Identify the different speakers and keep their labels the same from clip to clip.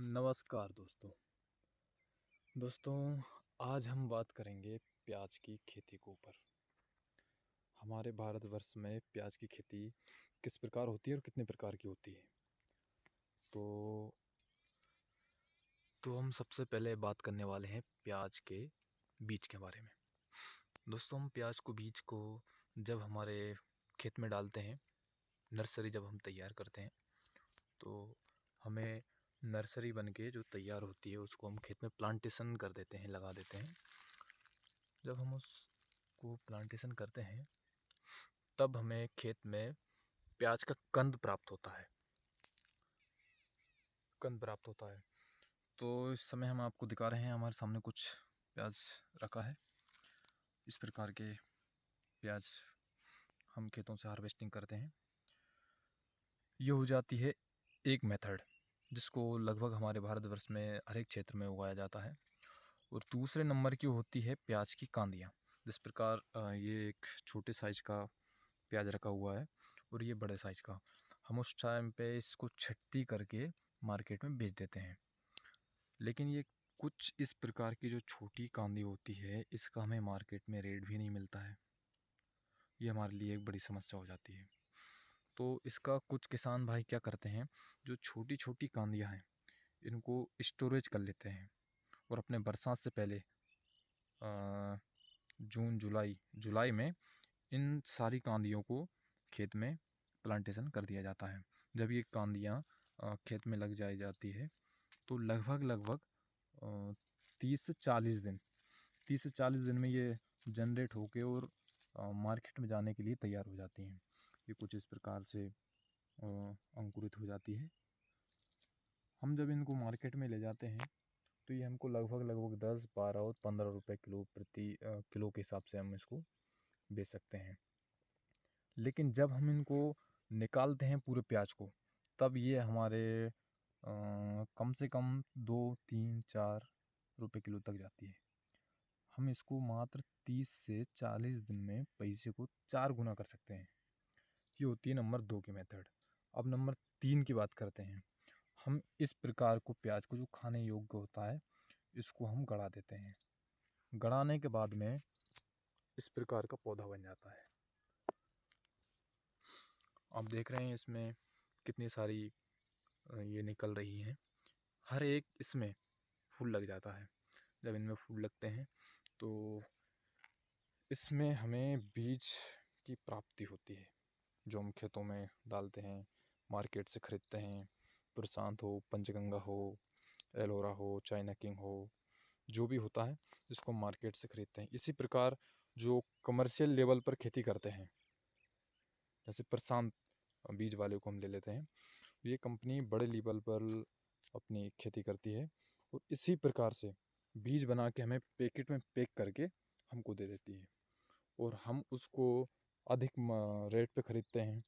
Speaker 1: नमस्कार दोस्तों आज हम बात करेंगे प्याज की खेती के ऊपर। हमारे भारतवर्ष में प्याज की खेती किस प्रकार होती है और कितने प्रकार की होती है। तो हम सबसे पहले बात करने वाले हैं प्याज के बीज के बारे में। दोस्तों, हम प्याज को बीज को जब हमारे खेत में डालते हैं, नर्सरी जब हम तैयार करते हैं, तो हमें नर्सरी बन के जो तैयार होती है उसको हम खेत में प्लांटेशन कर देते हैं, लगा देते हैं। जब हम उसको प्लांटेशन करते हैं तब हमें खेत में प्याज का कंद प्राप्त होता है। तो इस समय हम आपको दिखा रहे हैं, हमारे सामने कुछ प्याज रखा है। इस प्रकार के प्याज हम खेतों से हार्वेस्टिंग करते हैं। ये हो जाती है एक मेथड, जिसको लगभग हमारे भारतवर्ष में हर एक क्षेत्र में उगाया जाता है। और दूसरे नंबर की होती है प्याज की कांदियाँ। जिस प्रकार ये एक छोटे साइज का प्याज रखा हुआ है और ये बड़े साइज का, हम उस टाइम पे इसको छट्टी करके मार्केट में बेच देते हैं। लेकिन ये कुछ इस प्रकार की जो छोटी कांदी होती है, इसका हमें मार्केट में रेट भी नहीं मिलता है। ये हमारे लिए एक बड़ी समस्या हो जाती है। तो इसका कुछ किसान भाई क्या करते हैं, जो छोटी छोटी कांदियाँ हैं इनको स्टोरेज कर लेते हैं और अपने बरसात से पहले जून जुलाई में इन सारी कांदियों को खेत में प्लांटेशन कर दिया जाता है। जब ये कांदियाँ खेत में लग जाती है तो लगभग 30 से 40 दिन में ये जनरेट होके और मार्केट में जाने के लिए तैयार हो जाती हैं। ये कुछ इस प्रकार से अंकुरित हो जाती है। हम जब इनको मार्केट में ले जाते हैं तो ये हमको लगभग 10, 12 और 15 रुपये किलो प्रति किलो के हिसाब से हम इसको बेच सकते हैं। लेकिन जब हम इनको निकालते हैं पूरे प्याज को, तब ये हमारे कम से कम 2, 3, 4 रुपये किलो तक जाती है। हम इसको मात्र 30 से 40 दिन में पैसे को 4 गुना कर सकते हैं। ये होती है नंबर 2 की मेथड। अब नंबर 3 की बात करते हैं। हम इस प्रकार को प्याज को जो खाने योग्य होता है, इसको हम गड़ा देते हैं। गड़ाने के बाद में इस प्रकार का पौधा बन जाता है। आप देख रहे हैं इसमें कितनी सारी ये निकल रही हैं। हर एक इसमें फूल लग जाता है। जब इनमें फूल लगते हैं तो इसमें हमें बीज की प्राप्ति होती है, जो हम खेतों में डालते हैं, मार्केट से ख़रीदते हैं। प्रशांत हो, पंचगंगा हो, एलोरा हो, चाइना किंग हो, जो भी होता है जिसको मार्केट से ख़रीदते हैं। इसी प्रकार जो कमर्शियल लेवल पर खेती करते हैं, जैसे प्रशांत बीज वाले को हम ले लेते हैं, ये कंपनी बड़े लेवल पर अपनी खेती करती है और इसी प्रकार से बीज बना के हमें पैकेट में पैक करके हमको दे देती है और हम उसको अधिक रेट पे ख़रीदते हैं।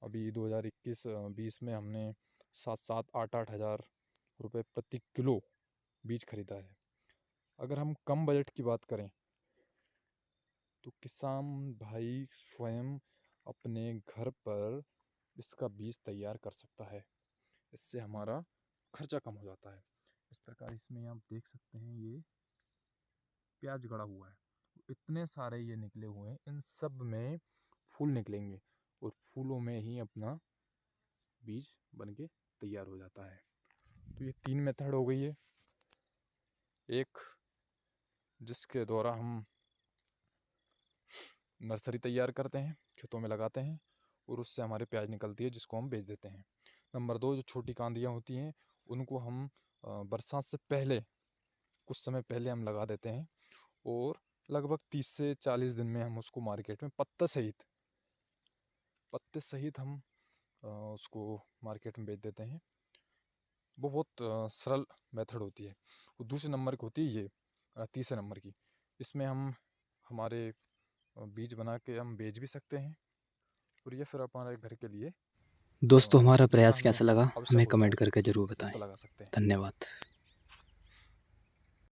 Speaker 1: अभी 2021-20 में हमने 7-8 हज़ार रुपये प्रति किलो बीज खरीदा है। अगर हम कम बजट की बात करें तो किसान भाई स्वयं अपने घर पर इसका बीज तैयार कर सकता है। इससे हमारा खर्चा कम हो जाता है। इस प्रकार इसमें आप देख सकते हैं, ये प्याज गड़ा हुआ है, इतने सारे ये निकले हुए हैं। इन सब में फूल निकलेंगे और फूलों में ही अपना बीज बन के तैयार हो जाता है। तो ये 3 मेथड हो गई है। एक जिसके द्वारा हम नर्सरी तैयार करते हैं, खेतों में लगाते हैं और उससे हमारे प्याज निकलती है, जिसको हम बेच देते हैं। नंबर 2, जो छोटी कांदियाँ होती हैं उनको हम बरसात से पहले कुछ समय पहले हम लगा देते हैं और लगभग 30 से 40 दिन में हम उसको मार्केट में पत्ते सहित हम उसको मार्केट में बेच देते हैं। वो बहुत सरल मेथड होती है। और दूसरे नंबर की होती है ये तीसरे नंबर की। इसमें हम हमारे बीज बना के हम बेच भी सकते हैं और ये फिर हमारे घर के लिए
Speaker 2: दोस्तों, हमारा प्रयास
Speaker 1: ग्राहकों
Speaker 2: कैसा लगा
Speaker 1: आवश्यक
Speaker 2: हमें
Speaker 1: होता
Speaker 2: कमेंट
Speaker 1: है
Speaker 2: करके ज़रूर बताएं।
Speaker 1: तो लगा सकते हैं।
Speaker 2: धन्यवाद।